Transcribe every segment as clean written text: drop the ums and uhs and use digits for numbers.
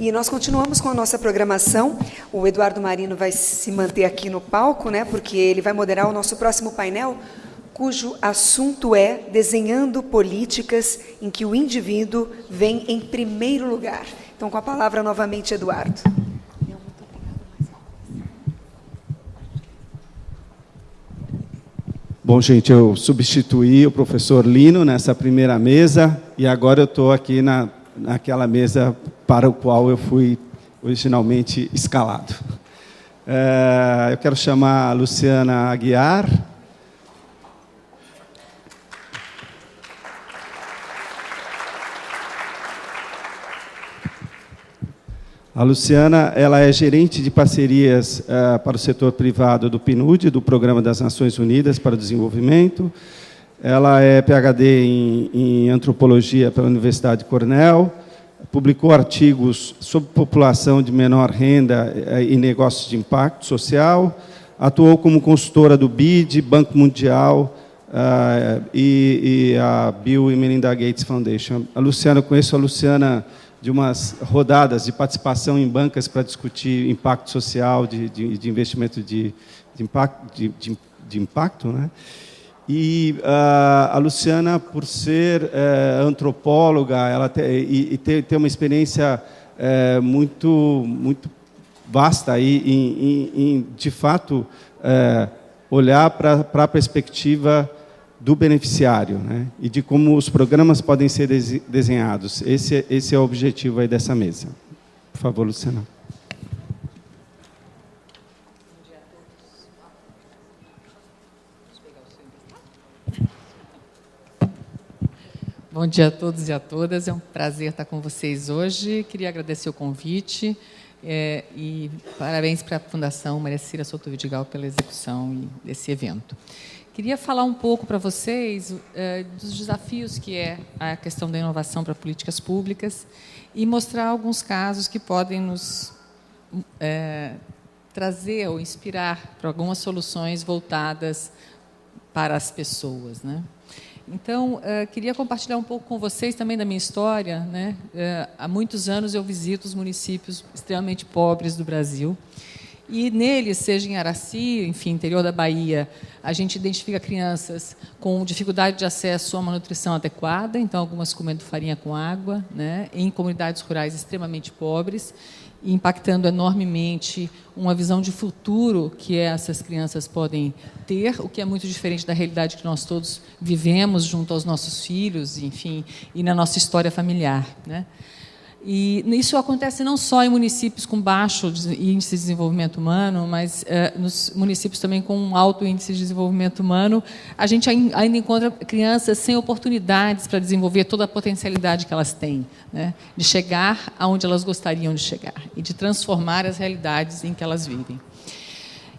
E nós continuamos com a nossa programação. O Eduardo Marino vai se manter aqui no palco, né, porque ele vai moderar o nosso próximo painel, cujo assunto é desenhando políticas em que o indivíduo vem em primeiro lugar. Então, com a palavra novamente, Eduardo. Bom, gente, eu substituí o professor Lino nessa primeira mesa e agora eu estou aqui naquela mesa para o qual eu fui originalmente escalado. Eu quero chamar a Luciana Aguiar. A Luciana, ela é gerente de parcerias para o setor privado do PNUD, do Programa das Nações Unidas para o Desenvolvimento. Ela é PhD em Antropologia pela Universidade de Cornell, publicou artigos sobre população de menor renda e negócios de impacto social, atuou como consultora do BID, Banco Mundial e a Bill e Melinda Gates Foundation. A Luciana, eu conheço a Luciana de umas rodadas de participação em bancas para discutir impacto social, de investimento de impacto, né? E a Luciana, por ser antropóloga, ela tem uma experiência muito vasta aí em de fato, olhar para a perspectiva do beneficiário, né? E de como os programas podem ser desenhados. Esse é o objetivo aí dessa mesa. Por favor, Luciana. Bom dia a todos e a todas. É um prazer estar com vocês hoje. Queria agradecer o convite e parabéns para a Fundação Maria Cecília Souto Vidigal pela execução desse evento. Queria falar um pouco para vocês dos desafios que é a questão da inovação para políticas públicas e mostrar alguns casos que podem nos trazer ou inspirar para algumas soluções voltadas para as pessoas, né? Então, queria compartilhar um pouco com vocês também da minha história, né? Há muitos anos eu visito os municípios extremamente pobres do Brasil. E neles, seja em Araci, enfim, interior da Bahia, a gente identifica crianças com dificuldade de acesso a uma nutrição adequada, então algumas comendo farinha com água, né, em comunidades rurais extremamente pobres, impactando enormemente uma visão de futuro que essas crianças podem ter, o que é muito diferente da realidade que nós todos vivemos junto aos nossos filhos, enfim, e na nossa história familiar, né? E isso acontece não só em municípios com baixo índice de desenvolvimento humano, mas nos municípios também com um alto índice de desenvolvimento humano, a gente ainda encontra crianças sem oportunidades para desenvolver toda a potencialidade que elas têm, né, de chegar aonde elas gostariam de chegar e de transformar as realidades em que elas vivem.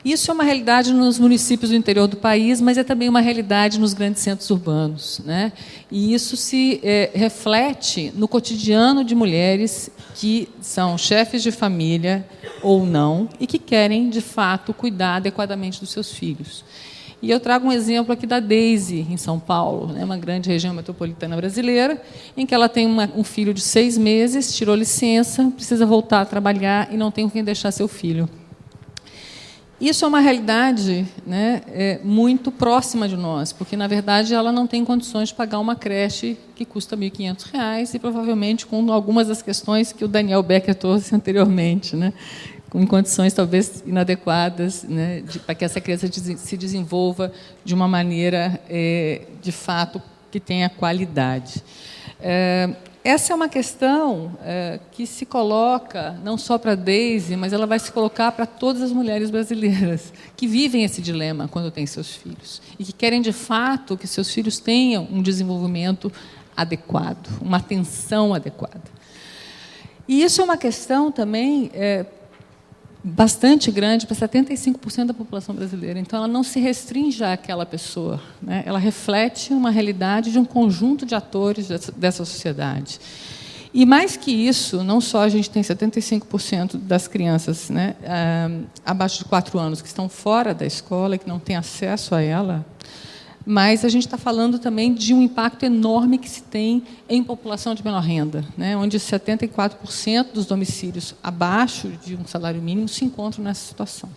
Isso é uma realidade nos municípios do interior do país, mas é também uma realidade nos grandes centros urbanos, né? E isso se reflete no cotidiano de mulheres que são chefes de família ou não e que querem, de fato, cuidar adequadamente dos seus filhos. E eu trago um exemplo aqui da Daisy, em São Paulo, né, uma grande região metropolitana brasileira, em que ela tem um filho de 6 meses, tirou licença, precisa voltar a trabalhar e não tem com quem deixar seu filho. Isso é uma realidade, né, muito próxima de nós, porque, na verdade, ela não tem condições de pagar uma creche que custa R$ 1.500 e, provavelmente, com algumas das questões que o Daniel Becker trouxe anteriormente, né, com condições talvez inadequadas, né, para que essa criança se desenvolva de uma maneira, de fato, que tenha qualidade. Essa é uma questão que se coloca não só para a Daisy, mas ela vai se colocar para todas as mulheres brasileiras que vivem esse dilema quando têm seus filhos e que querem, de fato, que seus filhos tenham um desenvolvimento adequado, uma atenção adequada. E isso é uma questão também bastante grande para 75% da população brasileira. Então, ela não se restringe àquela pessoa, né? Ela reflete uma realidade de um conjunto de atores dessa sociedade. E, mais que isso, não só a gente tem 75% das crianças, né, abaixo de 4 anos que estão fora da escola, que não têm acesso a ela, mas a gente está falando também de um impacto enorme que se tem em população de menor renda, né, onde 74% dos domicílios abaixo de um salário mínimo se encontram nessa situação.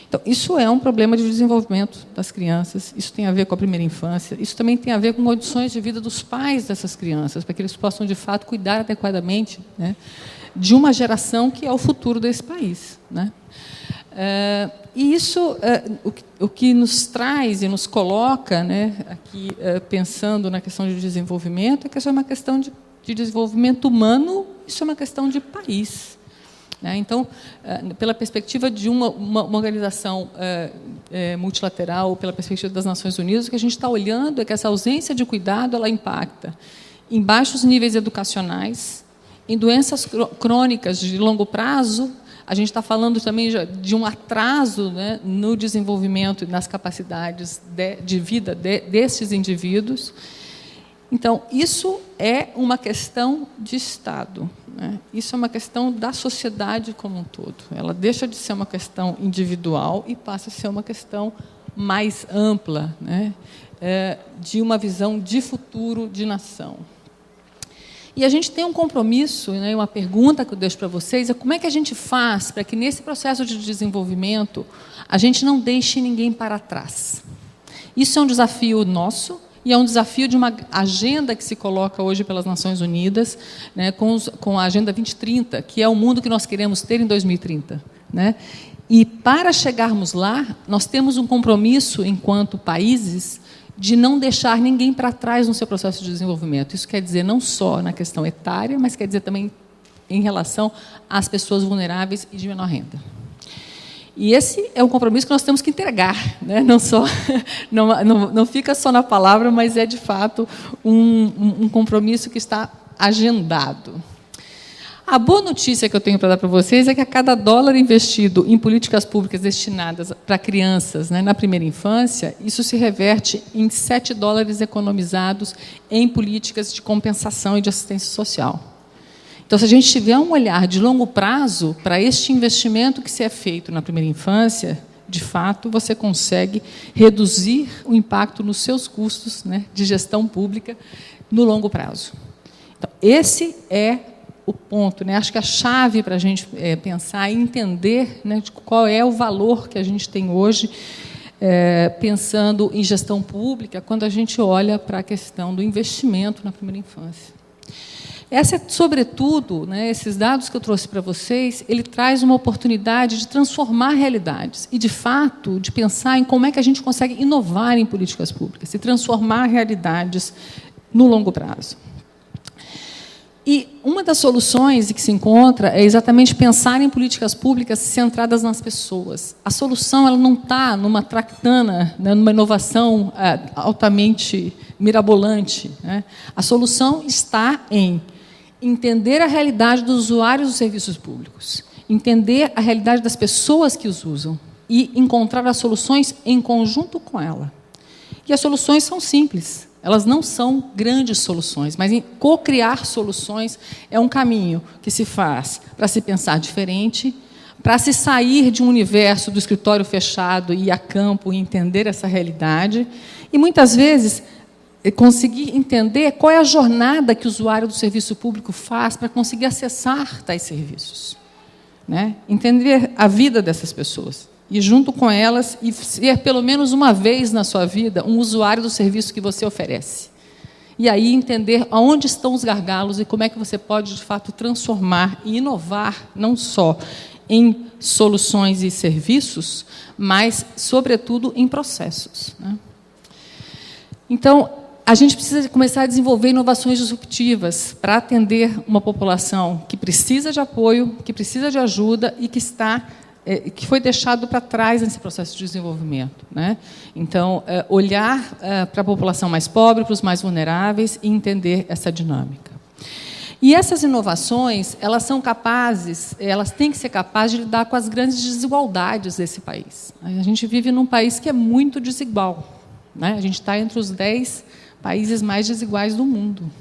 Então, isso é um problema de desenvolvimento das crianças, isso tem a ver com a primeira infância, isso também tem a ver com condições de vida dos pais dessas crianças, para que eles possam, de fato, cuidar adequadamente, né, de uma geração que é o futuro desse país, né? E isso, o que nos traz e nos coloca, né, aqui, pensando na questão de desenvolvimento, é que isso é uma questão de desenvolvimento humano, isso é uma questão de país. Então, pela perspectiva de uma organização multilateral, pela perspectiva das Nações Unidas, o que a gente está olhando é que essa ausência de cuidado ela impacta em baixos níveis educacionais, em doenças crônicas de longo prazo. A gente está falando também de um atraso, né, no desenvolvimento e nas capacidades de vida desses indivíduos. Então, isso é uma questão de Estado, né? Isso é uma questão da sociedade como um todo. Ela deixa de ser uma questão individual e passa a ser uma questão mais ampla, né, de uma visão de futuro de nação. E a gente tem um compromisso, né, uma pergunta que eu deixo para vocês, é como é que a gente faz para que, nesse processo de desenvolvimento, a gente não deixe ninguém para trás. Isso é um desafio nosso, e é um desafio de uma agenda que se coloca hoje pelas Nações Unidas, né, com a Agenda 2030, que é o mundo que nós queremos ter em 2030. Né? E, para chegarmos lá, nós temos um compromisso, enquanto países, de não deixar ninguém para trás no seu processo de desenvolvimento. Isso quer dizer não só na questão etária, mas quer dizer também em relação às pessoas vulneráveis e de menor renda. E esse é um compromisso que nós temos que entregar, né? Não fica só na palavra, mas é, de fato, um compromisso que está agendado. A boa notícia que eu tenho para dar para vocês é que a cada dólar investido em políticas públicas destinadas para crianças, né, na primeira infância, isso se reverte em 7 dólares economizados em políticas de compensação e de assistência social. Então, se a gente tiver um olhar de longo prazo para este investimento que se é feito na primeira infância, de fato, você consegue reduzir o impacto nos seus custos, né, de gestão pública no longo prazo. Então, esse é o ponto, né? Acho que a chave para a gente pensar e entender, né, de qual é o valor que a gente tem hoje, pensando em gestão pública, quando a gente olha para a questão do investimento na primeira infância. Essa é, sobretudo, né, esses dados que eu trouxe para vocês, ele traz uma oportunidade de transformar realidades e, de fato, de pensar em como é que a gente consegue inovar em políticas públicas e transformar realidades no longo prazo. E uma das soluções que se encontra é exatamente pensar em políticas públicas centradas nas pessoas. A solução ela não está numa tractana, né, numa inovação altamente mirabolante, né? A solução está em entender a realidade dos usuários dos serviços públicos, entender a realidade das pessoas que os usam e encontrar as soluções em conjunto com ela. E as soluções são simples. Elas não são grandes soluções, mas co-criar soluções é um caminho que se faz para se pensar diferente, para se sair de um universo do escritório fechado e ir a campo e entender essa realidade, e, muitas vezes, conseguir entender qual é a jornada que o usuário do serviço público faz para conseguir acessar tais serviços. Né? Entender a vida dessas pessoas. E, junto com elas, e ser, pelo menos uma vez na sua vida, um usuário do serviço que você oferece. E aí entender aonde estão os gargalos e como é que você pode, de fato, transformar e inovar, não só em soluções e serviços, mas, sobretudo, em processos. Né? Então, a gente precisa começar a desenvolver inovações disruptivas para atender uma população que precisa de apoio, que precisa de ajuda e que foi deixado para trás nesse processo de desenvolvimento. Né? Então, olhar para a população mais pobre, para os mais vulneráveis e entender essa dinâmica. E essas inovações, elas têm que ser capazes de lidar com as grandes desigualdades desse país. A gente vive num país que é muito desigual. Né? A gente está entre os 10 países mais desiguais do mundo.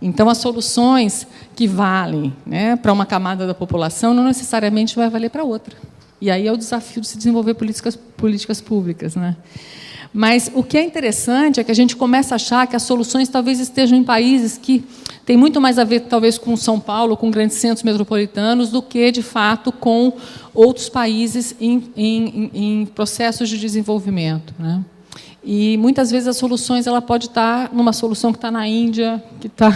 Então, as soluções que valem, né, para uma camada da população não necessariamente vai valer para outra. E aí é o desafio de se desenvolver políticas públicas. Né? Mas o que é interessante é que a gente começa a achar que as soluções talvez estejam em países que têm muito mais a ver, talvez, com São Paulo, com grandes centros metropolitanos, do que, de fato, com outros países em processos de desenvolvimento, né? E, muitas vezes, as soluções ela pode estar numa solução que está na Índia, que está,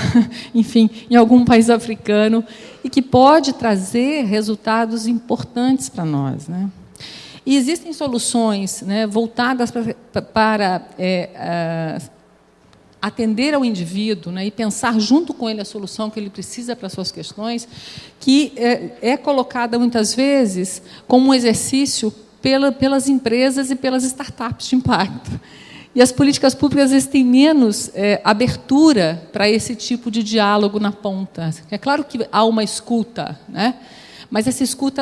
enfim, em algum país africano, e que pode trazer resultados importantes para nós, né? E existem soluções, né, voltadas para atender ao indivíduo, né, e pensar junto com ele a solução que ele precisa para as suas questões, que é colocada, muitas vezes, como um exercício pelas empresas e pelas startups de impacto. E as políticas públicas, às vezes, têm menos abertura para esse tipo de diálogo na ponta. É claro que há uma escuta, né? Mas essa escuta,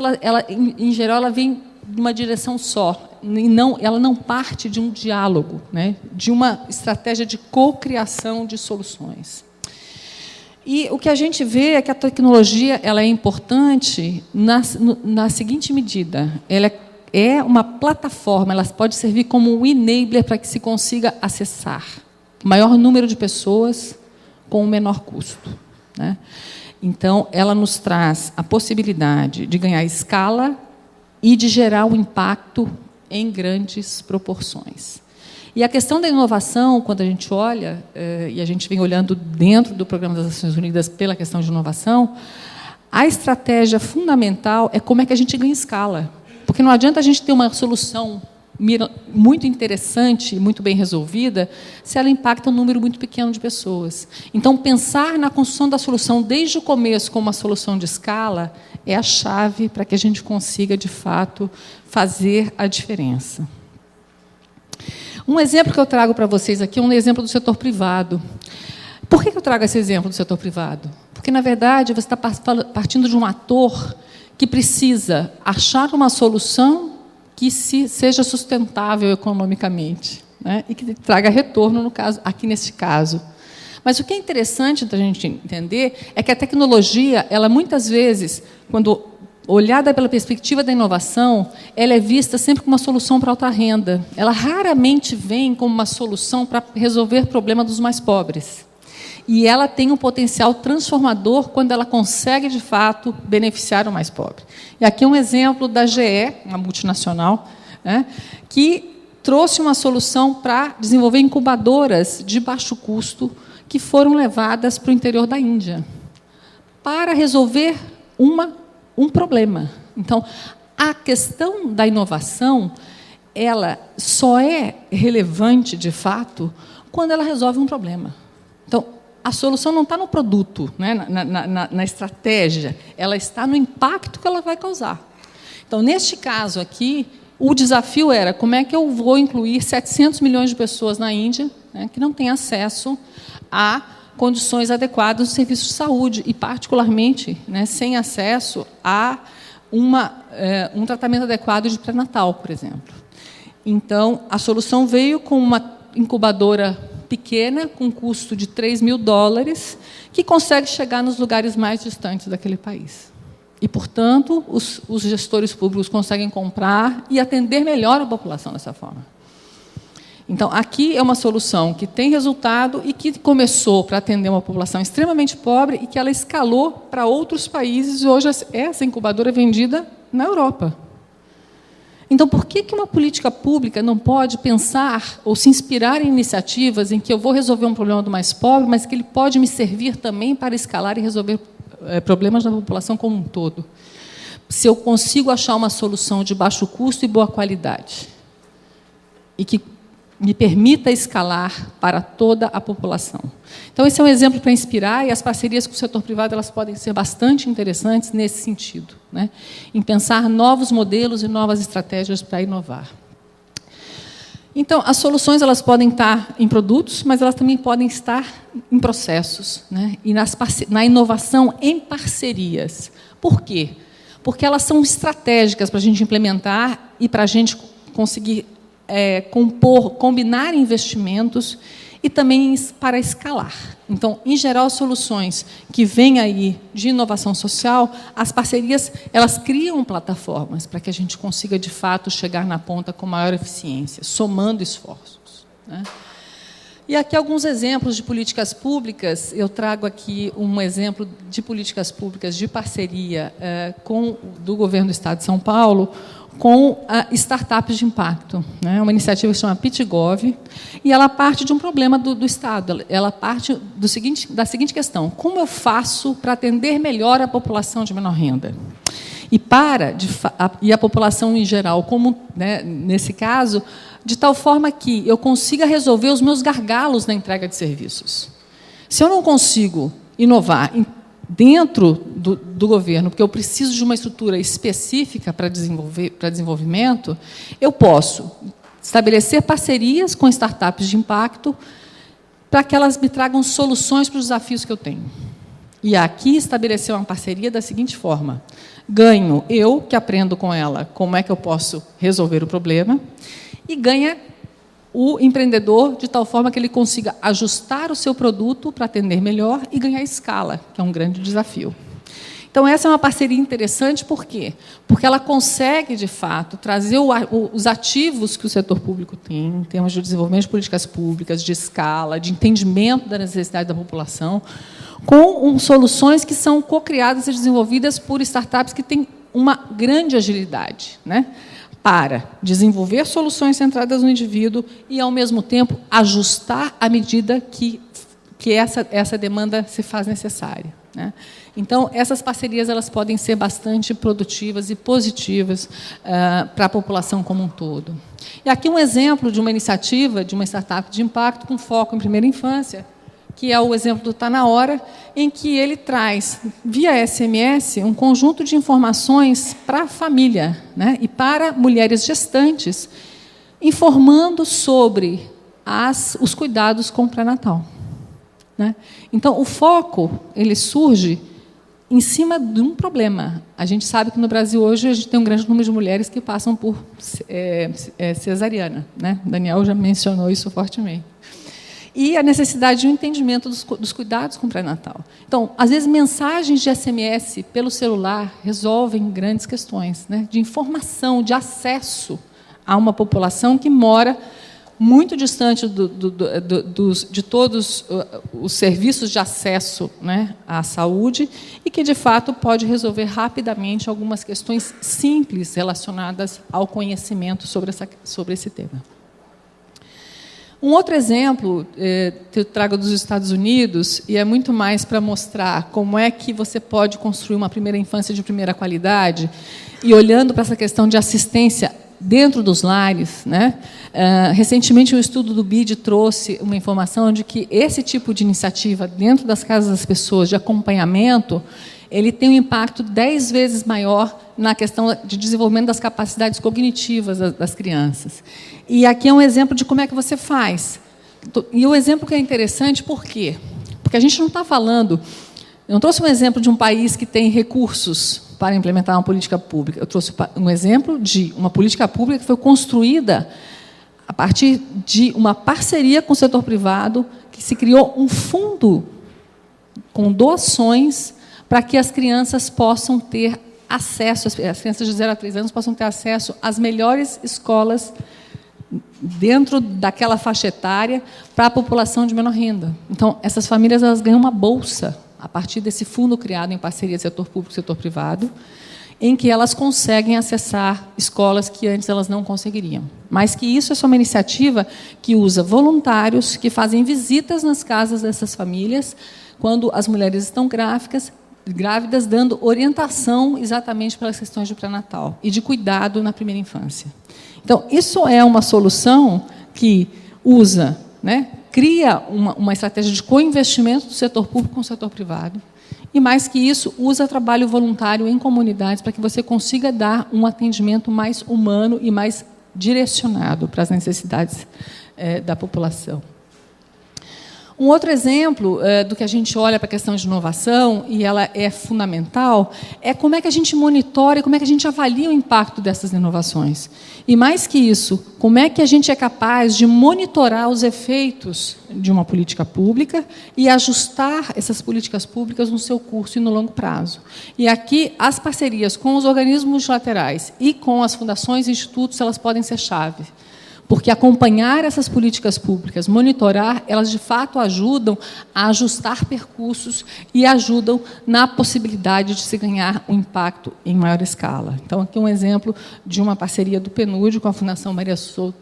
em geral, ela vem de uma direção só, e ela não parte de um diálogo, né? De uma estratégia de cocriação de soluções. E o que a gente vê é que a tecnologia ela é importante na seguinte medida: ela é uma plataforma, ela pode servir como um enabler para que se consiga acessar o maior número de pessoas com o menor custo, né? Então, ela nos traz a possibilidade de ganhar escala e de gerar um impacto em grandes proporções. E a questão da inovação, quando a gente olha, e a gente vem olhando dentro do Programa das Nações Unidas pela questão de inovação, a estratégia fundamental é como é que a gente ganha escala. Porque não adianta a gente ter uma solução muito interessante e muito bem resolvida se ela impacta um número muito pequeno de pessoas. Então, pensar na construção da solução desde o começo como uma solução de escala é a chave para que a gente consiga, de fato, fazer a diferença. Um exemplo que eu trago para vocês aqui é um exemplo do setor privado. Por que eu trago esse exemplo do setor privado? Porque, na verdade, você está partindo de um ator que precisa achar uma solução que seja sustentável economicamente, né? E que traga retorno, no caso, aqui nesse caso. Mas o que é interessante da gente entender é que a tecnologia, ela muitas vezes, quando olhada pela perspectiva da inovação, ela é vista sempre como uma solução para alta renda. Ela raramente vem como uma solução para resolver o problema dos mais pobres. E ela tem um potencial transformador quando ela consegue, de fato, beneficiar o mais pobre. E aqui é um exemplo da GE, uma multinacional, né, que trouxe uma solução para desenvolver incubadoras de baixo custo que foram levadas para o interior da Índia para resolver um problema. Então, a questão da inovação, ela só é relevante, de fato, quando ela resolve um problema. Então, a solução não está no produto, né, na estratégia, ela está no impacto que ela vai causar. Então, neste caso aqui, o desafio era como é que eu vou incluir 700 milhões de pessoas na Índia, né, que não têm acesso a condições adequadas do serviço de saúde e, particularmente, né, sem acesso a um tratamento adequado de pré-natal, por exemplo. Então, a solução veio com uma incubadora pequena, com custo de $3.000, que consegue chegar nos lugares mais distantes daquele país. E, portanto, os gestores públicos conseguem comprar e atender melhor a população dessa forma. Então, aqui é uma solução que tem resultado e que começou para atender uma população extremamente pobre e que ela escalou para outros países. Hoje, essa incubadora é vendida na Europa. Então, por que uma política pública não pode pensar ou se inspirar em iniciativas em que eu vou resolver um problema do mais pobre, mas que ele pode me servir também para escalar e resolver problemas da população como um todo? Se eu consigo achar uma solução de baixo custo e boa qualidade, e que me permita escalar para toda a população. Então, esse é um exemplo para inspirar, e as parcerias com o setor privado elas podem ser bastante interessantes nesse sentido, né? Em pensar novos modelos e novas estratégias para inovar. Então, as soluções elas podem estar em produtos, mas elas também podem estar em processos, né? E na inovação em parcerias. Por quê? Porque elas são estratégicas para a gente implementar e para a gente conseguir combinar investimentos e também para escalar. Então, em geral, as soluções que vêm aí de inovação social, as parcerias, elas criam plataformas para que a gente consiga, de fato, chegar na ponta com maior eficiência, somando esforços. né? E aqui alguns exemplos de políticas públicas. Eu trago aqui um exemplo de políticas públicas de parceria do Governo do Estado de São Paulo com startups de impacto, né? Uma iniciativa que se chama PitGov, e ela parte de um problema do Estado. Ela parte da seguinte questão: como eu faço para atender melhor a população de menor renda? E a população em geral, como, né, nesse caso, de tal forma que eu consiga resolver os meus gargalos na entrega de serviços. Se eu não consigo inovar dentro do governo, porque eu preciso de uma estrutura específica para desenvolvimento, eu posso estabelecer parcerias com startups de impacto para que elas me tragam soluções para os desafios que eu tenho. E aqui estabelecer uma parceria da seguinte forma: ganho eu, que aprendo com ela como é que eu posso resolver o problema, e ganha o empreendedor de tal forma que ele consiga ajustar o seu produto para atender melhor e ganhar escala, que é um grande desafio. Então, essa é uma parceria interessante, por quê? Porque ela consegue, de fato, trazer os ativos que o setor público tem, em termos de desenvolvimento de políticas públicas, de escala, de entendimento da necessidade da população, com soluções que são co-criadas e desenvolvidas por startups que têm uma grande agilidade, né, para desenvolver soluções centradas no indivíduo e, ao mesmo tempo, ajustar à medida que essa demanda se faz necessária, né? Então, essas parcerias elas podem ser bastante produtivas e positivas para a população como um todo. E aqui um exemplo de uma iniciativa, de uma startup de impacto com foco em primeira infância, que é o exemplo do Tá Na Hora, em que ele traz, via SMS, um conjunto de informações para a família, né, e para mulheres gestantes, informando sobre os cuidados com o pré-natal, né? Então, o foco ele surge em cima de um problema. A gente sabe que no Brasil hoje a gente tem um grande número de mulheres que passam por cesariana, né? Daniel já mencionou isso fortemente. E a necessidade de um entendimento dos cuidados com o pré-natal. Então, às vezes, mensagens de SMS pelo celular resolvem grandes questões, né, de informação, de acesso a uma população que mora muito distante de todos os serviços de acesso, né, à saúde, e que, de fato, pode resolver rapidamente algumas questões simples relacionadas ao conhecimento sobre esse tema. Um outro exemplo que eu trago dos Estados Unidos, e é muito mais para mostrar como é que você pode construir uma primeira infância de primeira qualidade, e olhando para essa questão de assistência dentro dos lares, né? Recentemente, um estudo do BID trouxe uma informação de que esse tipo de iniciativa dentro das casas das pessoas, de acompanhamento, ele tem um impacto 10 vezes maior na questão de desenvolvimento das capacidades cognitivas das crianças. E aqui é um exemplo de como é que você faz. E o exemplo que é interessante, por quê? Porque a gente não está falando... Eu não trouxe um exemplo de um país que tem recursos para implementar uma política pública. Eu trouxe um exemplo de uma política pública que foi construída a partir de uma parceria com o setor privado, que se criou um fundo com doações para que as crianças possam ter acesso, as crianças de 0 a 3 anos possam ter acesso às melhores escolas dentro daquela faixa etária para a população de menor renda. Então, essas famílias elas ganham uma bolsa a partir desse fundo criado em parceria setor público e setor privado, em que elas conseguem acessar escolas que antes elas não conseguiriam. Mas que isso é só uma iniciativa que usa voluntários que fazem visitas nas casas dessas famílias quando as mulheres estão grávidas, dando orientação exatamente para as questões de pré-natal e de cuidado na primeira infância. Então, isso é uma solução que usa, né, cria uma estratégia de co-investimento do setor público com o setor privado, e, mais que isso, usa trabalho voluntário em comunidades para que você consiga dar um atendimento mais humano e mais direcionado para as necessidades da população. Um outro exemplo do que a gente olha para a questão de inovação, e ela é fundamental, é como é que a gente monitora e como é que a gente avalia o impacto dessas inovações. E, mais que isso, como é que a gente é capaz de monitorar os efeitos de uma política pública e ajustar essas políticas públicas no seu curso e no longo prazo. E aqui, as parcerias com os organismos multilaterais e com as fundações e institutos, elas podem ser chave. porque acompanhar essas políticas públicas, monitorar, elas de fato ajudam a ajustar percursos e ajudam na possibilidade de se ganhar um impacto em maior escala. Então, aqui um exemplo de uma parceria do PNUD com a Fundação Maria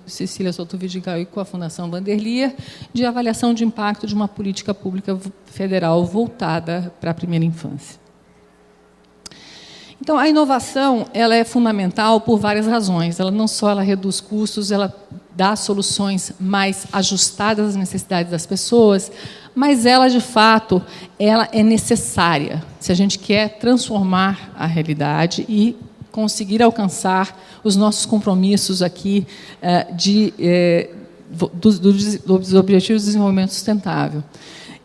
Cecília Souto Vidigal e com a Fundação Vanderlier, de avaliação de impacto de uma política pública federal voltada para a primeira infância. Então, a inovação ela é fundamental por várias razões. Ela não só reduz custos, ela dá soluções mais ajustadas às necessidades das pessoas, mas ela, de fato, ela é necessária se a gente quer transformar a realidade e conseguir alcançar os nossos compromissos aqui dos Objetivos de Desenvolvimento Sustentável.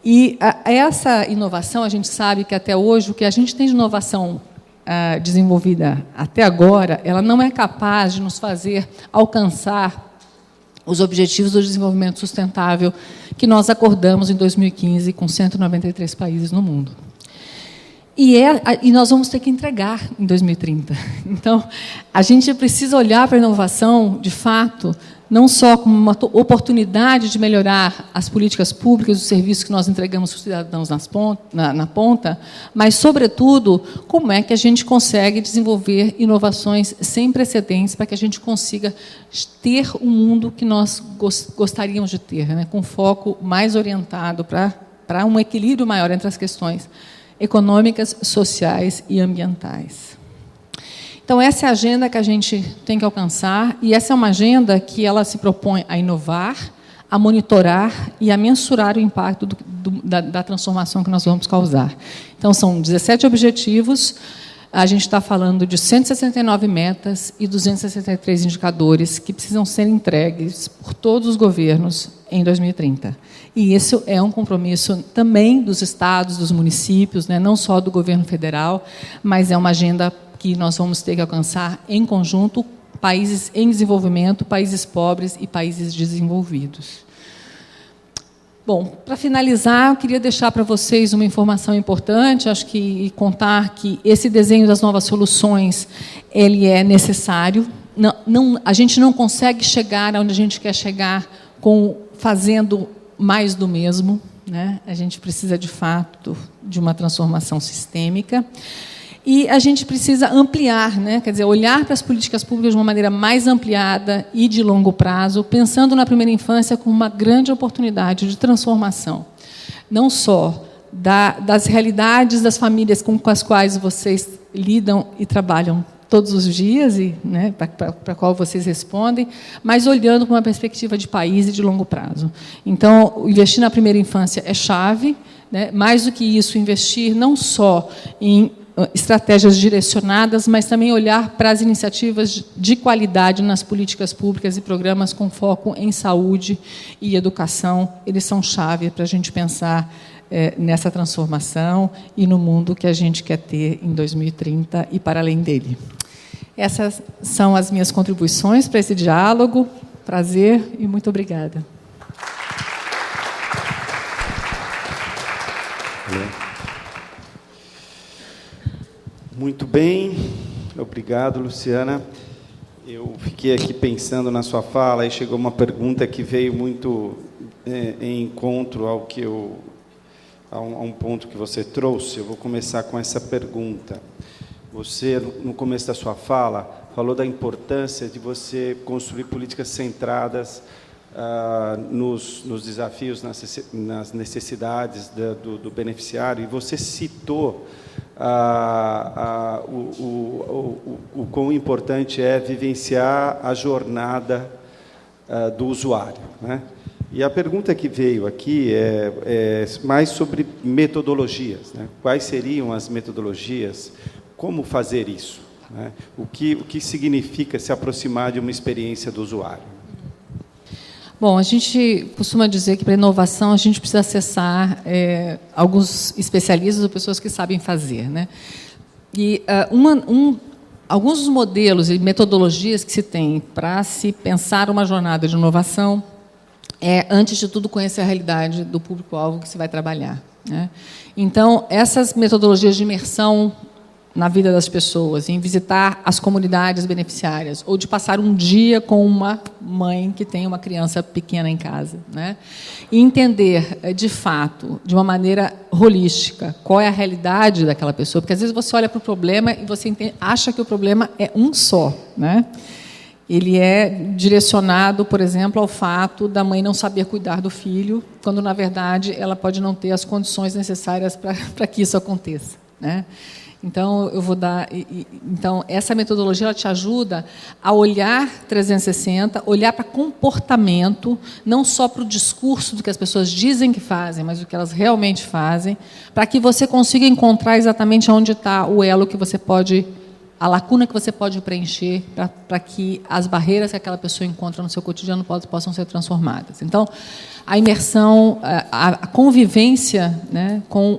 E essa inovação, a gente sabe que, até hoje, o que a gente tem de inovação desenvolvida até agora, ela não é capaz de nos fazer alcançar os Objetivos do Desenvolvimento Sustentável que nós acordamos em 2015 com 193 países no mundo. E nós vamos ter que entregar em 2030. Então, a gente precisa olhar para a inovação, de fato, não só como uma oportunidade de melhorar as políticas públicas, os serviços que nós entregamos para os cidadãos na ponta, mas, sobretudo, como é que a gente consegue desenvolver inovações sem precedentes para que a gente consiga ter o mundo que nós gostaríamos de ter, né, com foco mais orientado para um equilíbrio maior entre as questões econômicas, sociais e ambientais. Então, essa é a agenda que a gente tem que alcançar, e essa é uma agenda que ela se propõe a inovar, a monitorar e a mensurar o impacto da transformação que nós vamos causar. Então, são 17 objetivos, a gente está falando de 169 metas e 263 indicadores que precisam ser entregues por todos os governos em 2030. E isso é um compromisso também dos estados, dos municípios, né, não só do governo federal, mas é uma agenda que nós vamos ter que alcançar em conjunto países em desenvolvimento, países pobres e países desenvolvidos. Bom, para finalizar, eu queria deixar para vocês uma informação importante, acho que e contar que esse desenho das novas soluções ele é necessário. A gente não consegue chegar onde a gente quer chegar fazendo mais do mesmo, né? A gente precisa, de fato, de uma transformação sistêmica. E a gente precisa ampliar, né? Quer dizer, olhar para as políticas públicas de uma maneira mais ampliada e de longo prazo, pensando na primeira infância como uma grande oportunidade de transformação, não só das realidades das famílias com as quais vocês lidam e trabalham todos os dias, e, né, para a qual vocês respondem, mas olhando com uma perspectiva de país e de longo prazo. Então, investir na primeira infância é chave, né? Mais do que isso, investir não só em estratégias direcionadas, mas também olhar para as iniciativas de qualidade nas políticas públicas e programas com foco em saúde e educação. Eles são chave para a gente pensar nessa transformação e no mundo que a gente quer ter em 2030 e para além dele. Essas são as minhas contribuições para esse diálogo. Prazer e muito obrigada. Muito bem, obrigado, Luciana. Eu fiquei aqui pensando na sua fala e chegou uma pergunta que veio muito em encontro a um ponto que você trouxe. Eu vou começar com essa pergunta. Você, no começo da sua fala, falou da importância de você construir políticas centradas nos desafios, nas necessidades do beneficiário, e você citou o quão importante é vivenciar a jornada do usuário, né? E a pergunta que veio aqui é mais sobre metodologias, né? Quais seriam as metodologias? Como fazer isso, né? O que significa se aproximar de uma experiência do usuário? Bom, a gente costuma dizer que, para a inovação, a gente precisa acessar alguns especialistas ou pessoas que sabem fazer, né? E alguns dos modelos e metodologias que se tem para se pensar uma jornada de inovação antes de tudo, conhecer a realidade do público-alvo que se vai trabalhar, né? Então, essas metodologias de imersão na vida das pessoas, em visitar as comunidades beneficiárias, ou de passar um dia com uma mãe que tem uma criança pequena em casa, né? E entender, de fato, de uma maneira holística, qual é a realidade daquela pessoa, porque às vezes você olha para o problema e você acha que o problema é um só, né? Ele é direcionado, por exemplo, ao fato da mãe não saber cuidar do filho, quando, na verdade, ela pode não ter as condições necessárias para que isso aconteça, né? Então, então, essa metodologia ela te ajuda a olhar 360, olhar para comportamento, não só para o discurso do que as pessoas dizem que fazem, mas o que elas realmente fazem, para que você consiga encontrar exatamente onde está o elo que você pode, a lacuna que você pode preencher, para que as barreiras que aquela pessoa encontra no seu cotidiano possam ser transformadas. Então, a imersão, a convivência, né, com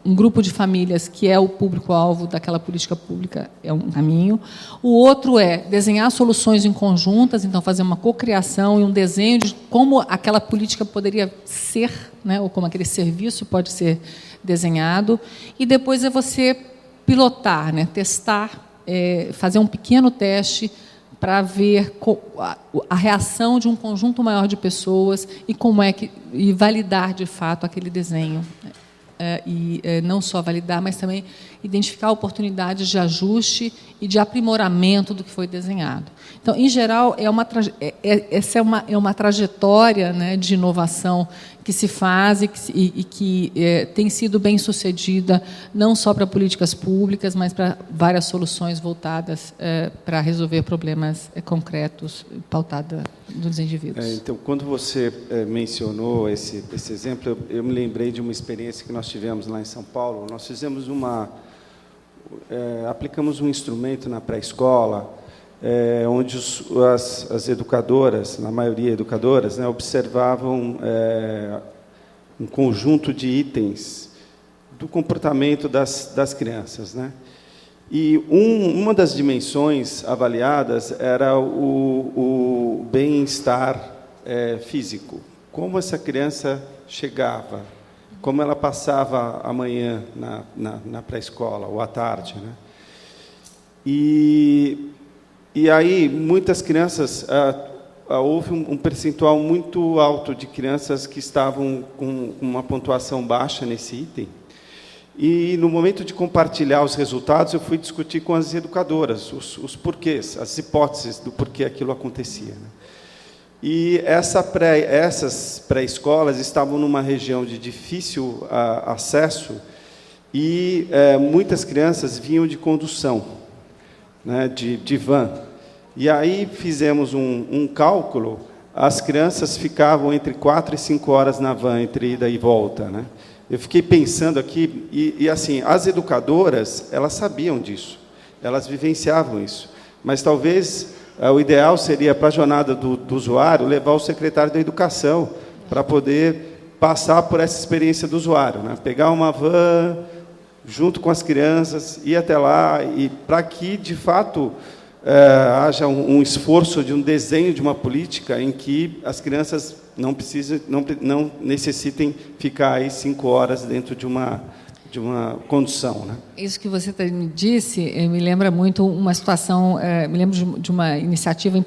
um grupo de famílias que é o público-alvo daquela política pública é um caminho. O outro é desenhar soluções em conjuntas, então fazer uma cocriação e um desenho de como aquela política poderia ser, né, ou como aquele serviço pode ser desenhado. E depois é você pilotar, né, testar, fazer um pequeno teste para ver a reação de um conjunto maior de pessoas e como e validar de fato aquele desenho. Não só validar, mas também identificar oportunidades de ajuste e de aprimoramento do que foi desenhado. Então, em geral, essa é uma trajetória, né, de inovação que se faz e que tem sido bem sucedida, não só para políticas públicas, mas para várias soluções voltadas para resolver problemas concretos, pautada dos indivíduos. Então, quando você mencionou esse exemplo, eu me lembrei de uma experiência que nós tivemos lá em São Paulo. Nós fizemos aplicamos um instrumento na pré-escola, onde as educadoras, na maioria educadoras, né, observavam um conjunto de itens do comportamento das crianças, né? E uma das dimensões avaliadas era o bem-estar físico. Como essa criança chegava, como ela passava a manhã na pré-escola, ou à tarde, né? E aí, muitas crianças, houve um percentual muito alto de crianças que estavam com uma pontuação baixa nesse item. E, no momento de compartilhar os resultados, eu fui discutir com as educadoras os porquês, as hipóteses do porquê aquilo acontecia, né? E essas pré-escolas estavam numa região de difícil acesso e muitas crianças vinham de condução, né, de van. E aí fizemos um cálculo, as crianças ficavam entre 4 e 5 horas na van, entre ida e volta, né? Eu fiquei pensando aqui, e assim, as educadoras, elas sabiam disso, elas vivenciavam isso, mas talvez o ideal seria, para a jornada do usuário, levar o secretário da Educação para poder passar por essa experiência do usuário, né? Pegar uma van junto com as crianças, ir até lá, e para que, de fato, haja um esforço de um desenho de uma política em que as crianças não necessitem ficar aí 5 horas dentro de uma condução, né? Isso que você me disse me lembra muito uma situação, me lembro de uma iniciativa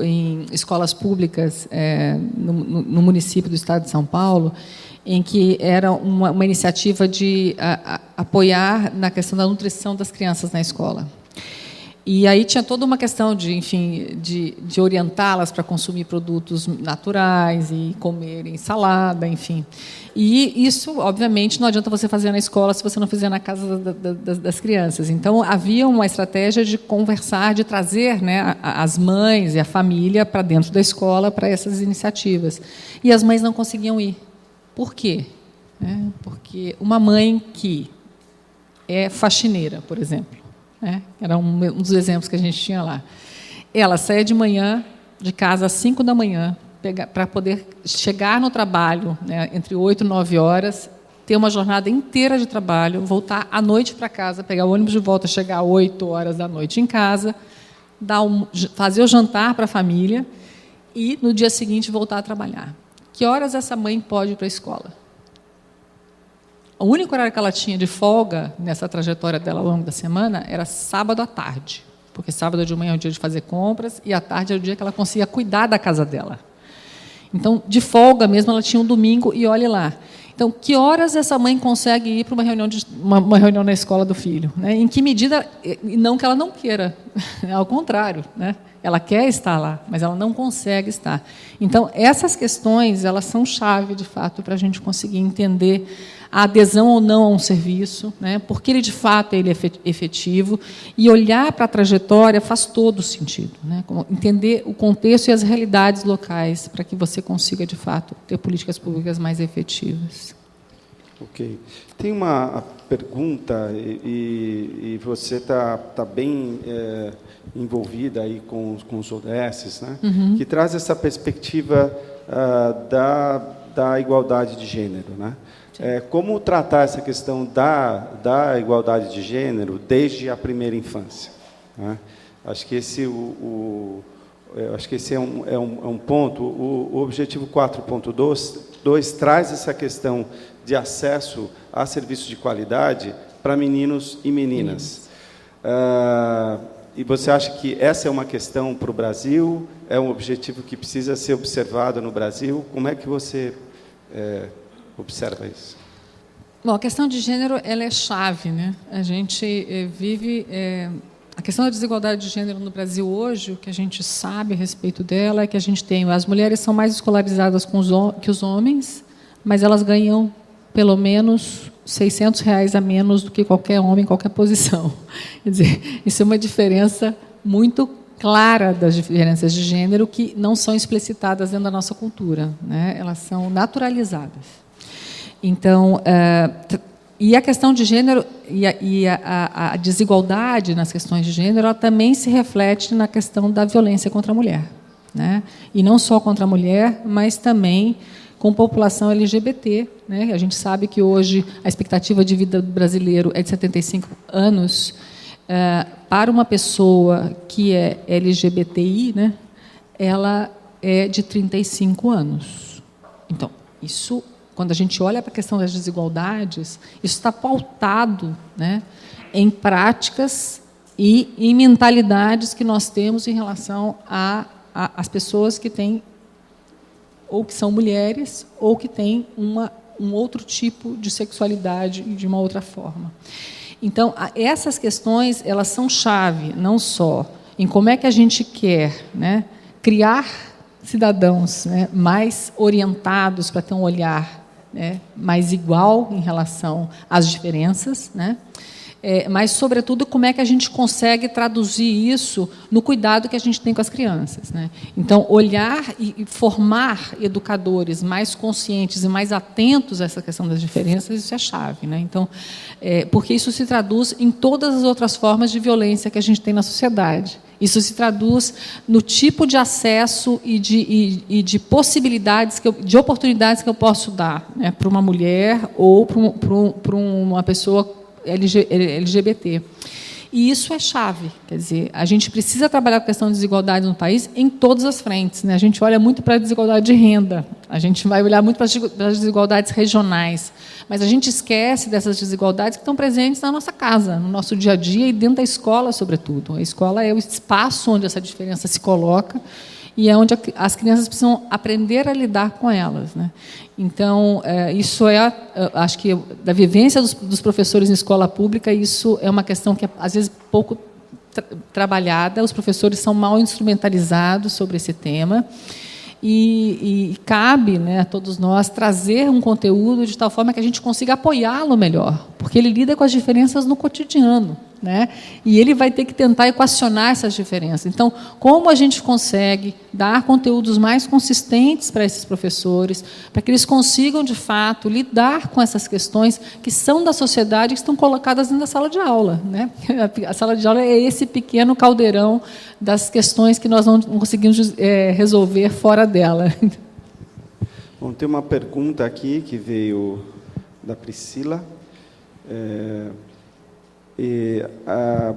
em escolas públicas no município do estado de São Paulo, em que era uma iniciativa de apoiar na questão da nutrição das crianças na escola. E aí tinha toda uma questão de orientá-las para consumir produtos naturais e comerem salada, enfim. E isso, obviamente, não adianta você fazer na escola se você não fizer na casa das crianças. Então, havia uma estratégia de conversar, de trazer, né, as mães e a família para dentro da escola para essas iniciativas. E as mães não conseguiam ir. Por quê? Porque uma mãe que é faxineira, por exemplo, era um dos exemplos que a gente tinha lá. Ela saía de manhã, de casa às 5 da manhã, para poder chegar no trabalho, né, entre 8 e 9 horas, ter uma jornada inteira de trabalho, voltar à noite para casa, pegar o ônibus de volta, chegar às 8 horas da noite em casa, fazer o jantar para a família e, no dia seguinte, voltar a trabalhar. Que horas essa mãe pode ir para a escola? O único horário que ela tinha de folga nessa trajetória dela ao longo da semana era sábado à tarde, porque sábado de manhã é o dia de fazer compras e à tarde é o dia que ela conseguia cuidar da casa dela. Então, de folga mesmo, ela tinha um domingo e olhe lá. Então, que horas essa mãe consegue ir para uma reunião na escola do filho? Né? Em que medida, não que ela não queira, ao contrário, né? Ela quer estar lá, mas ela não consegue estar. Então, essas questões, elas são chave, de fato, para a gente conseguir entender a adesão ou não a um serviço, né? Porque ele, de fato, ele é efetivo, e olhar para a trajetória faz todo sentido, né? Entender o contexto e as realidades locais para que você consiga, de fato, ter políticas públicas mais efetivas. Ok. Tem uma pergunta, e você está bem envolvida aí com os ODSs, né? Que traz essa perspectiva da igualdade de gênero, né? Como tratar essa questão da igualdade de gênero desde a primeira infância, né? Acho que esse é um ponto. O objetivo 4.2 traz essa questão de acesso a serviços de qualidade para meninos e meninas. E você acha que essa é uma questão para o Brasil? É um objetivo que precisa ser observado no Brasil? Como é que você observa isso? Bom, a questão de gênero, ela é chave, né? A gente vive... A questão da desigualdade de gênero no Brasil hoje, o que a gente sabe a respeito dela é que a gente tem... As mulheres são mais escolarizadas que os homens, mas elas ganham pelo menos R$600 a menos do que qualquer homem em qualquer posição. Quer dizer, isso é uma diferença muito clara das diferenças de gênero que não são explicitadas dentro da nossa cultura, né? Elas são naturalizadas. Então, e a questão de gênero e a desigualdade nas questões de gênero, ela também se reflete na questão da violência contra a mulher, né? E não só contra a mulher, mas também com população LGBT, né? A gente sabe que hoje a expectativa de vida do brasileiro é de 75 anos. Para uma pessoa que é LGBTI, né, ela é de 35 anos. Então, isso, quando a gente olha para a questão das desigualdades, isso está pautado, né, em práticas e em mentalidades que nós temos em relação às pessoas que têm, ou que são mulheres, ou que têm um outro tipo de sexualidade de uma outra forma. Então, essas questões, elas são chave, não só em como é que a gente quer, né, criar cidadãos, né, mais orientados para ter um olhar, né, mais igual em relação às diferenças, né, mas, sobretudo, como é que a gente consegue traduzir isso no cuidado que a gente tem com as crianças, né? Então, olhar e formar educadores mais conscientes e mais atentos a essa questão das diferenças, isso é chave, né? Então, porque isso se traduz em todas as outras formas de violência que a gente tem na sociedade. Isso se traduz no tipo de acesso e de possibilidades, de oportunidades que eu posso dar, né, para uma mulher ou para uma pessoa LGBT. E isso é chave. Quer dizer, a gente precisa trabalhar com a questão de desigualdade no país em todas as frentes, né? A gente olha muito para a desigualdade de renda, a gente vai olhar muito para as desigualdades regionais, mas a gente esquece dessas desigualdades que estão presentes na nossa casa, no nosso dia a dia e dentro da escola, sobretudo. A escola é o espaço onde essa diferença se coloca e é onde as crianças precisam aprender a lidar com elas, né? Então, isso acho que, da vivência dos professores em escola pública, isso é uma questão que, às vezes, pouco trabalhada, os professores são mal instrumentalizados sobre esse tema, e cabe, né, a todos nós trazer um conteúdo de tal forma que a gente consiga apoiá-lo melhor, porque ele lida com as diferenças no cotidiano, né? E ele vai ter que tentar equacionar essas diferenças. Então, como a gente consegue dar conteúdos mais consistentes para esses professores, para que eles consigam, de fato, lidar com essas questões que são da sociedade, que estão colocadas dentro da sala de aula, né? A sala de aula é esse pequeno caldeirão das questões que nós não conseguimos resolver fora dela. Bom, tem uma pergunta aqui que veio da Priscila.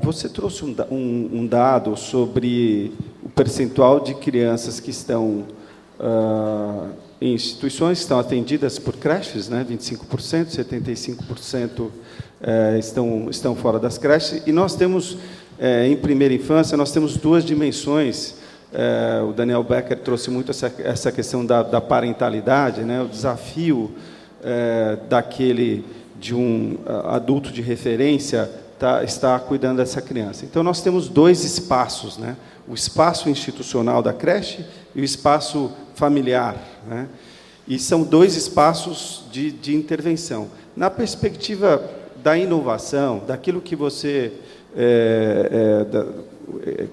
Você trouxe um dado sobre o percentual de crianças que estão instituições que estão atendidas por creches, né, 25%, 75% estão fora das creches, e nós temos, em primeira infância, nós temos duas dimensões. O Daniel Becker trouxe muito essa questão da parentalidade, né, o desafio de um adulto de referência estar cuidando dessa criança. Então, nós temos dois espaços, né, o espaço institucional da creche e o espaço familiar, né, e são dois espaços de intervenção. Na perspectiva da inovação, daquilo que você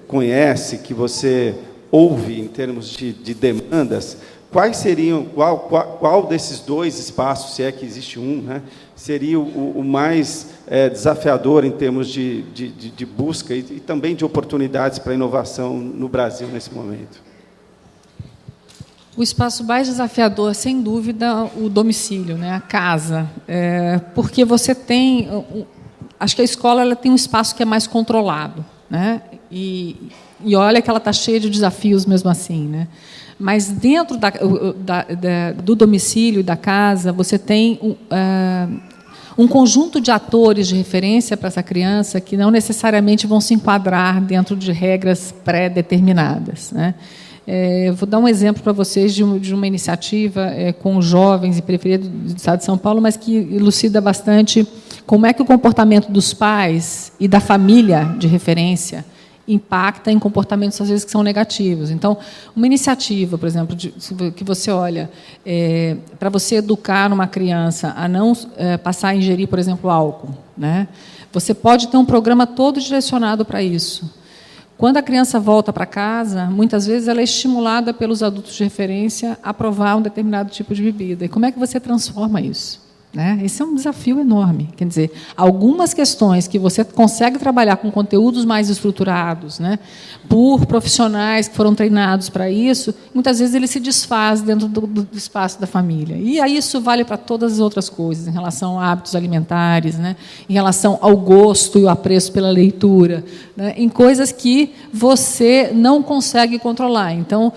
conhece, que você ouve em termos de demandas, quais seriam, qual desses dois espaços, se é que existe um, né, seria o mais desafiador em termos de busca e também de oportunidades para a inovação no Brasil nesse momento? O espaço mais desafiador, sem dúvida, o domicílio, né, a casa, porque você tem, acho que a escola ela tem um espaço que é mais controlado, né, e olha que ela está cheia de desafios mesmo assim, né, mas dentro do domicílio e da casa você tem um conjunto de atores de referência para essa criança que não necessariamente vão se enquadrar dentro de regras pré-determinadas, né. Vou dar um exemplo para vocês de uma iniciativa com jovens e periferia do Estado de São Paulo, mas que elucida bastante como é que o comportamento dos pais e da família de referência impacta em comportamentos, às vezes, que são negativos. Então, uma iniciativa, por exemplo, que você olha, para você educar uma criança a não passar a ingerir, por exemplo, álcool, né? Você pode ter um programa todo direcionado para isso. Quando a criança volta para casa, muitas vezes ela é estimulada pelos adultos de referência a provar um determinado tipo de bebida. E como é que você transforma isso? Né? Esse é um desafio enorme. Quer dizer, algumas questões que você consegue trabalhar com conteúdos mais estruturados, né, por profissionais que foram treinados para isso, muitas vezes ele se desfaz dentro do espaço da família. E aí isso vale para todas as outras coisas, em relação a hábitos alimentares, né, em relação ao gosto e o apreço pela leitura, né, em coisas que você não consegue controlar. Então,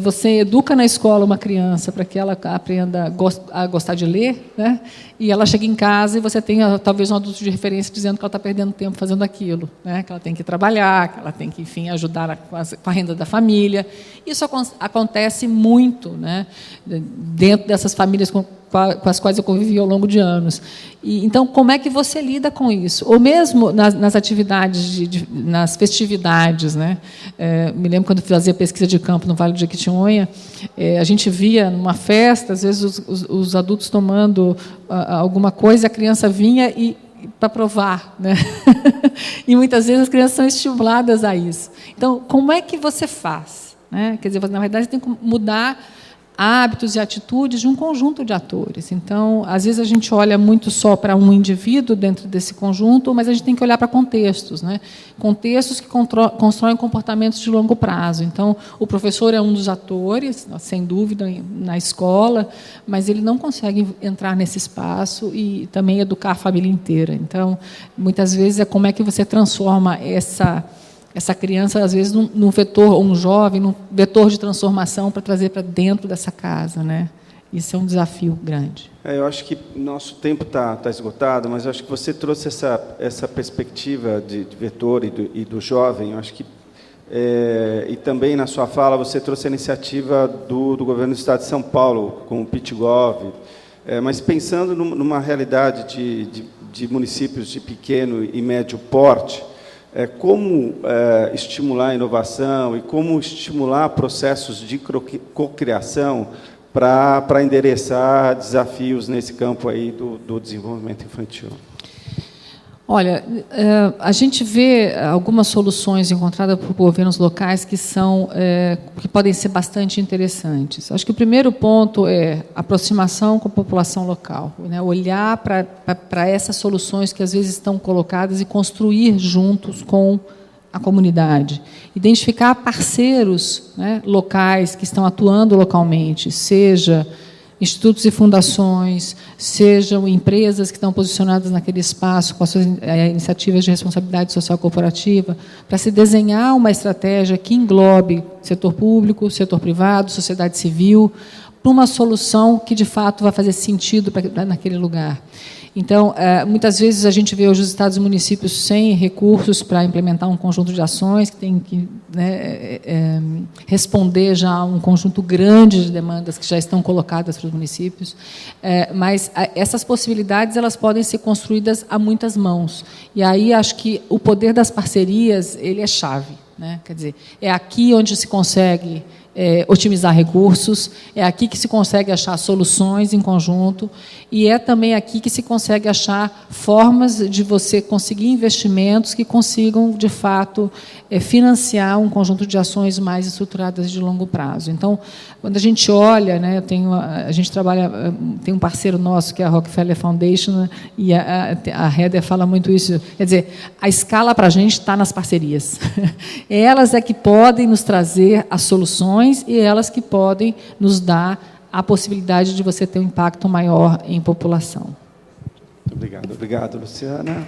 você educa na escola uma criança para que ela aprenda a gostar de ler, né? E ela chega em casa e você tem talvez um adulto de referência dizendo que ela está perdendo tempo fazendo aquilo, né? Que ela tem que trabalhar, que ela tem que, enfim, ajudar com a renda da família. Isso acontece muito, né? Dentro dessas famílias com as quais eu convivi ao longo de anos. Então, como é que você lida com isso? Ou mesmo nas atividades, nas festividades, né? Me lembro quando fazia pesquisa de campo no Vale do Jequitinhonha, a gente via numa festa, às vezes os adultos tomando alguma coisa, a criança vinha para provar, né? E muitas vezes as crianças são estimuladas a isso. Então, como é que você faz? Né? Quer dizer, na verdade, você tem que mudar hábitos e atitudes de um conjunto de atores. Então, às vezes, a gente olha muito só para um indivíduo dentro desse conjunto, mas a gente tem que olhar para contextos, né? Contextos que constroem comportamentos de longo prazo. Então, o professor é um dos atores, sem dúvida, na escola, mas ele não consegue entrar nesse espaço e também educar a família inteira. Então, muitas vezes, é como é que você transforma essa criança, às vezes, num vetor, ou um jovem, num vetor de transformação para trazer para dentro dessa casa, né? Isso é um desafio grande. Eu acho que nosso tempo está esgotado, mas eu acho que você trouxe essa perspectiva de vetor e do jovem. Eu acho que e também na sua fala você trouxe a iniciativa do governo do Estado de São Paulo com o PitGov, mas pensando numa realidade de municípios de pequeno e médio porte. Como estimular a inovação e como estimular processos de cocriação para endereçar desafios nesse campo aí do desenvolvimento infantil? Olha, a gente vê algumas soluções encontradas por governos locais que podem ser bastante interessantes. Acho que o primeiro ponto é aproximação com a população local, né? Olhar para essas soluções que às vezes estão colocadas e construir juntos com a comunidade. Identificar parceiros, né, locais que estão atuando localmente, seja institutos e fundações, sejam empresas que estão posicionadas naquele espaço com as suas iniciativas de responsabilidade social corporativa, para se desenhar uma estratégia que englobe setor público, setor privado, sociedade civil, para uma solução que, de fato, vai fazer sentido naquele lugar. Então, muitas vezes a gente vê hoje os estados e municípios sem recursos para implementar um conjunto de ações, que tem que, né, responder já a um conjunto grande de demandas que já estão colocadas para os municípios, mas essas possibilidades elas podem ser construídas a muitas mãos. E aí acho que o poder das parcerias ele é chave, né? Quer dizer, é aqui onde se consegue otimizar recursos, é aqui que se consegue achar soluções em conjunto, e é também aqui que se consegue achar formas de você conseguir investimentos que consigam, de fato, financiar um conjunto de ações mais estruturadas de longo prazo. Então, quando a gente olha, né, a gente trabalha, tem um parceiro nosso, que é a Rockefeller Foundation, né, e a Heather fala muito isso, quer dizer, a escala para a gente está nas parcerias. Elas é que podem nos trazer as soluções e elas que podem nos dar a possibilidade de você ter um impacto maior em população. Muito obrigado. Obrigado, Luciana.